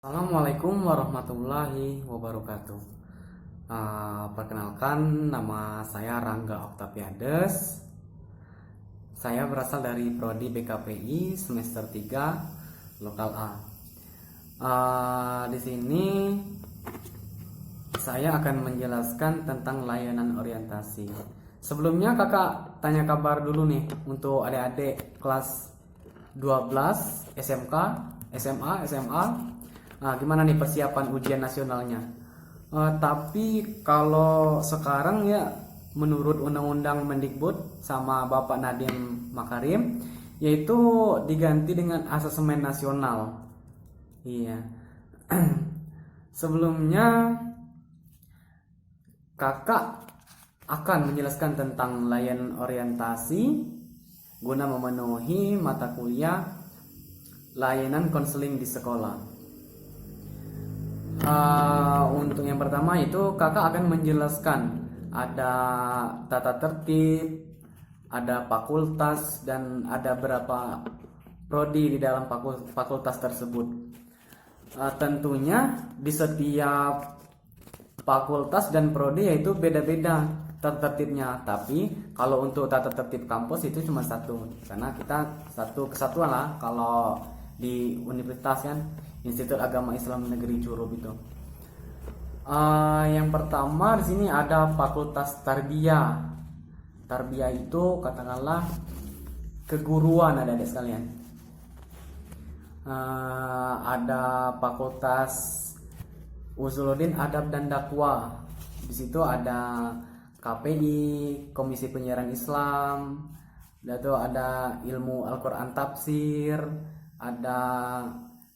Assalamualaikum warahmatullahi wabarakatuh. Perkenalkan, nama saya Rangga Octaviades. Saya berasal dari Prodi BKPI semester 3 Lokal A. Di sini saya akan menjelaskan tentang layanan orientasi. Sebelumnya kakak tanya kabar dulu nih untuk adik-adik kelas 12 SMK, SMA, SMA. Nah, gimana nih persiapan ujian nasionalnya? Tapi kalau sekarang ya menurut Undang-Undang Mendikbud sama Bapak Nadiem Makarim, yaitu diganti dengan asesmen nasional. Iya. Sebelumnya kakak akan menjelaskan tentang layanan orientasi guna memenuhi mata kuliah layanan konseling di sekolah. Untuk yang pertama itu kakak akan menjelaskan ada tata tertib, ada fakultas, dan ada berapa prodi di dalam fakultas tersebut. Tentunya di setiap fakultas dan prodi yaitu beda-beda tata tertibnya. Tapi kalau untuk tata tertib kampus itu cuma satu, karena kita satu kesatuan lah. Kalau di universitas kan Institut Agama Islam Negeri Curup itu. Yang pertama di sini ada Fakultas Tarbiyah. Tarbiyah itu katakanlah keguruan adik-adik sekalian. Ada Fakultas Usuluddin Adab dan Dakwah. Di situ ada KPI, Komisi Penyiaran Islam, dan itu ada Ilmu Al-Quran Tafsir, ada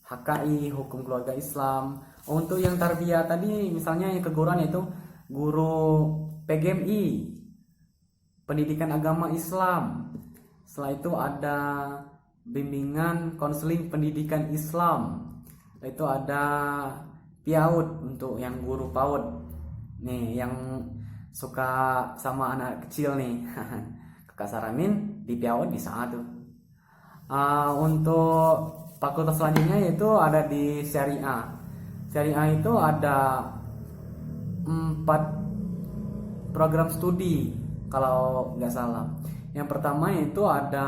HKI, Hukum Keluarga Islam. Untuk yang tarbiyah tadi misalnya yang keguruan itu guru PGMI, Pendidikan Agama Islam. Setelah itu ada bimbingan konseling pendidikan Islam. Setelah itu ada PIAUD untuk yang guru PAUD. Nih yang suka sama anak kecil nih. Kakak saranin di PIAUD bisa tuh. Untuk fakultas selanjutnya yaitu ada di Syariah. Syariah itu ada 4 program studi kalau nggak salah. Yang pertama yaitu ada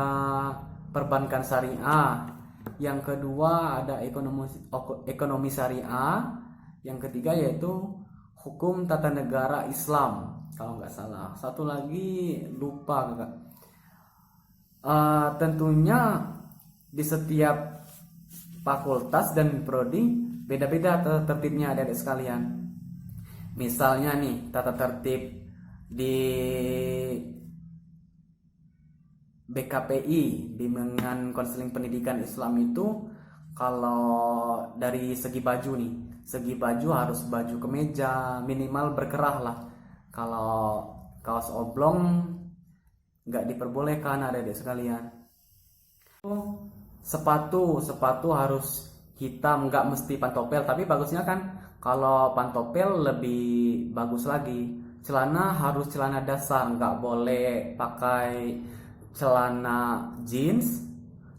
perbankan syariah. Yang kedua ada ekonomi syariah. Yang ketiga yaitu hukum tata negara Islam kalau nggak salah. Satu lagi lupa kakak. Tentunya di setiap fakultas dan prodi beda-beda tata tertibnya adik-adik sekalian. Misalnya nih tata tertib di BKPI, Bimbingan Konseling Pendidikan Islam itu, kalau dari segi baju nih, segi baju harus baju kemeja, minimal berkerah lah. Kalau kaos oblong nggak diperbolehkan adik-adik sekalian. Sepatu harus hitam, nggak mesti pantopel, tapi bagusnya kan kalau pantopel lebih bagus lagi. Celana harus celana dasar, nggak boleh pakai celana jeans,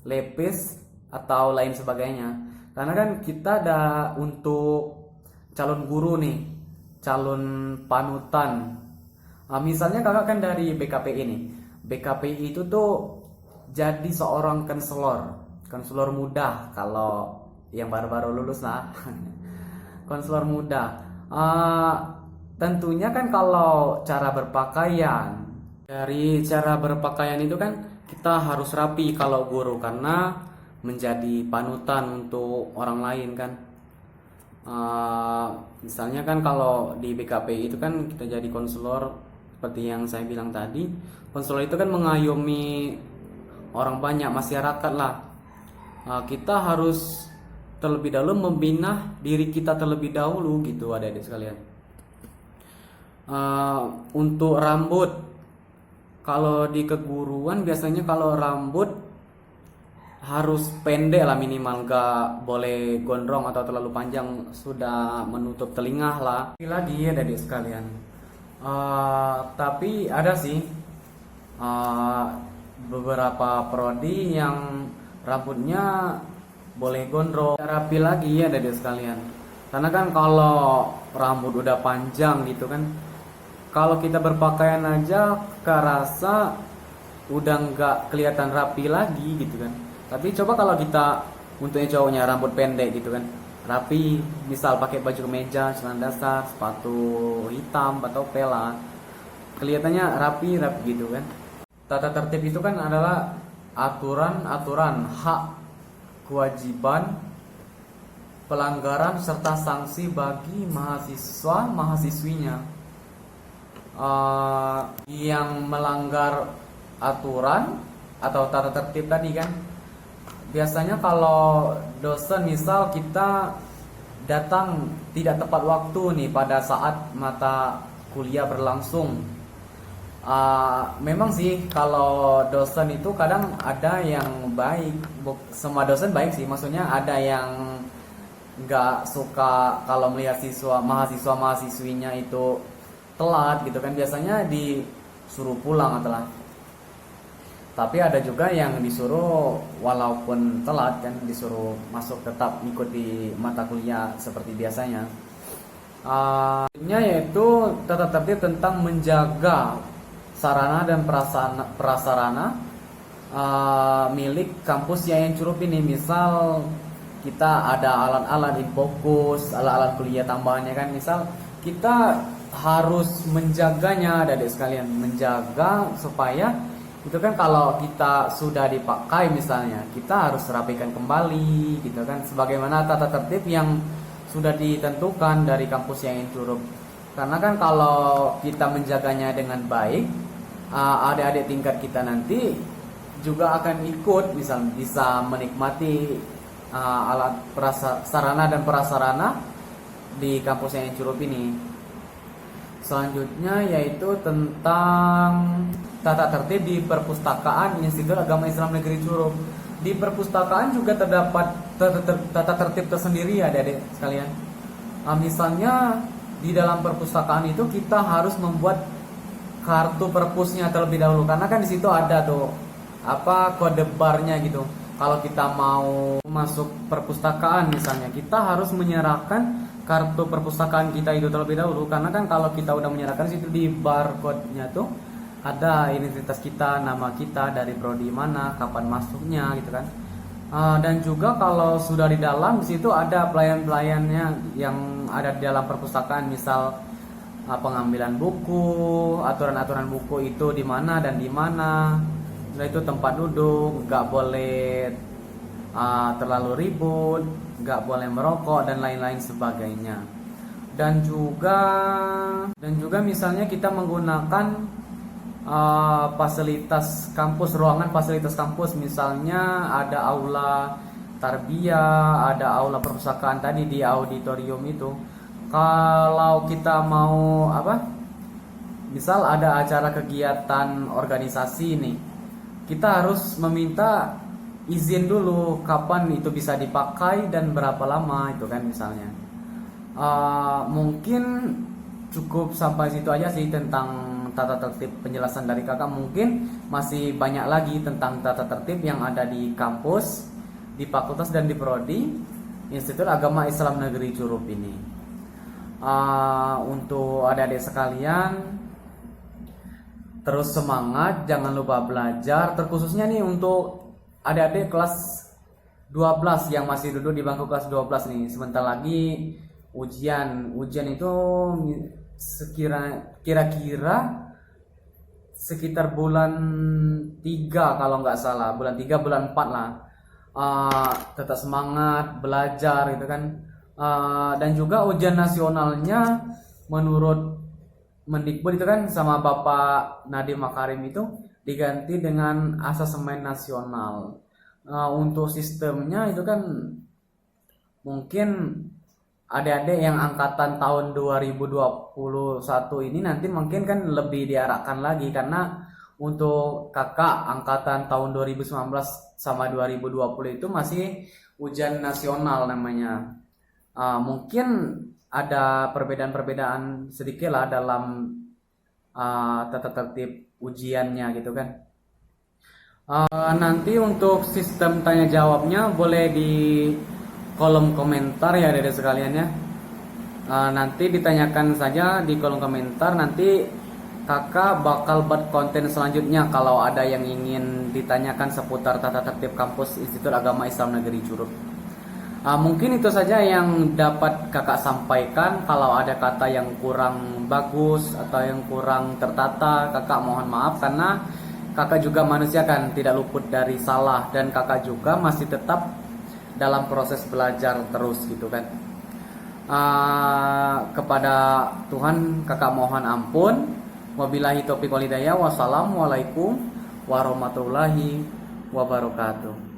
lepis atau lain sebagainya. Karena kan kita ada untuk calon guru nih, calon panutan. Misalnya kakak kan dari BKPI nih. BKPI itu tuh jadi seorang konselor muda kalau yang baru-baru lulus lah. Konselor muda. Tentunya kan kalau cara berpakaian, dari cara berpakaian itu kan kita harus rapi kalau guru, karena menjadi panutan untuk orang lain kan. Misalnya kan kalau di BKPI itu kan kita jadi konselor, seperti yang saya bilang tadi, konselor itu kan mengayomi orang banyak, masyarakat lah. Kita harus terlebih dahulu membina diri kita terlebih dahulu gitu adik-adik sekalian. Untuk rambut, kalau di keguruan biasanya kalau rambut harus pendek lah minimal, gak boleh gondrong atau terlalu panjang, sudah menutup telinga lah. Lagi adik-adik sekalian, tapi ada sih beberapa prodi yang rambutnya boleh gondrong, rapi lagi ya adik sekalian. Karena kan kalau rambut udah panjang gitu kan, kalau kita berpakaian aja kerasa udah nggak kelihatan rapi lagi gitu kan. Tapi coba kalau kita untuk yang cowoknya rambut pendek gitu kan, rapi, misal pakai baju kemeja, celana dasar, sepatu hitam atau pela, kelihatannya rapi rapi gitu kan. Tata tertib itu kan adalah aturan-aturan hak, kewajiban, pelanggaran serta sanksi bagi mahasiswa mahasiswinya yang melanggar aturan atau tata tertib tadi kan. Biasanya kalau dosen misal kita datang tidak tepat waktu nih pada saat mata kuliah berlangsung. Memang sih kalau dosen itu kadang ada yang baik, semua dosen baik sih, maksudnya ada yang nggak suka kalau melihat mahasiswa mahasiswinya itu telat gitu kan, biasanya disuruh pulang atau lah. Tapi ada juga yang disuruh walaupun telat kan, disuruh masuk tetap mengikuti mata kuliah seperti biasanya. Yaitu tata tertib tentang menjaga sarana dan prasarana milik kampus yang Curup ini. Misal kita ada alat-alat infokus, alat-alat kuliah tambahannya kan, misal kita harus menjaganya adik sekalian, menjaga supaya itu kan kalau kita sudah dipakai misalnya, kita harus rapikan kembali gitu kan, sebagaimana tata tertib yang sudah ditentukan dari kampus yang Curup. Karena kan kalau kita menjaganya dengan baik, adik-adik tingkat kita nanti juga akan ikut, misal bisa menikmati alat sarana dan prasarana di kampus yang Curup ini. Selanjutnya yaitu tentang tata tertib di perpustakaan Institut Agama Islam Negeri Curup. Di perpustakaan juga terdapat tata tertib tersendiri ya adik-adik sekalian. Misalnya di dalam perpustakaan itu kita harus membuat kartu perpusnya terlebih dahulu, karena kan di situ ada tuh kode barnya gitu. Kalau kita mau masuk perpustakaan misalnya, kita harus menyerahkan kartu perpustakaan kita itu terlebih dahulu, karena kan kalau kita udah menyerahkan situ di barcode-nya tuh ada identitas kita, nama kita, dari prodi mana, kapan masuknya gitu kan. Dan juga kalau sudah di dalam, di situ ada pelayan-pelayannya yang ada di dalam perpustakaan, misal pengambilan buku, aturan-aturan buku itu di mana dan di mana. Nah, itu tempat duduk, nggak boleh terlalu ribut, nggak boleh merokok dan lain-lain sebagainya. Dan juga misalnya kita menggunakan fasilitas kampus, ruangan fasilitas kampus, misalnya ada aula tarbiyah, ada aula perpustakaan tadi di auditorium itu. Kalau kita mau misal ada acara kegiatan organisasi nih, kita harus meminta izin dulu kapan itu bisa dipakai dan berapa lama itu kan misalnya. Mungkin cukup sampai situ aja sih tentang tata tertib penjelasan dari kakak. Mungkin masih banyak lagi tentang tata tertib yang ada di kampus, di fakultas dan di prodi Institut Agama Islam Negeri Curup ini. Untuk adik-adik sekalian, terus semangat, jangan lupa belajar, terkhususnya nih untuk adik-adik kelas 12 yang masih duduk di bangku kelas 12 nih. Sebentar lagi ujian itu kira-kira sekitar bulan 3 kalau nggak salah, bulan 3 bulan 4 lah. Tetap semangat belajar gitu kan. Dan juga ujian nasionalnya menurut Mendikbud itu kan sama Bapak Nadiem Makarim itu diganti dengan asemen nasional. Untuk sistemnya itu kan mungkin adik-adik yang angkatan tahun 2021 ini nanti mungkin kan lebih diarahkan lagi, karena untuk kakak angkatan tahun 2019 sama 2020 itu masih ujian nasional namanya. Mungkin ada perbedaan-perbedaan sedikit lah dalam tata tertib ujiannya gitu kan. Nanti untuk sistem tanya jawabnya boleh di kolom komentar ya adik sekalian ya. Nanti ditanyakan saja di kolom komentar, nanti kakak bakal buat konten selanjutnya kalau ada yang ingin ditanyakan seputar tata tertib kampus Institut Agama Islam Negeri Curug. Mungkin itu saja yang dapat kakak sampaikan. Kalau ada kata yang kurang bagus atau yang kurang tertata, kakak mohon maaf, karena kakak juga manusia kan, tidak luput dari salah, dan kakak juga masih tetap dalam proses belajar terus gitu kan. Kepada Tuhan kakak mohon ampun. Wabillahi taufiq wal hidayah. Wassalamualaikum warahmatullahi wabarakatuh.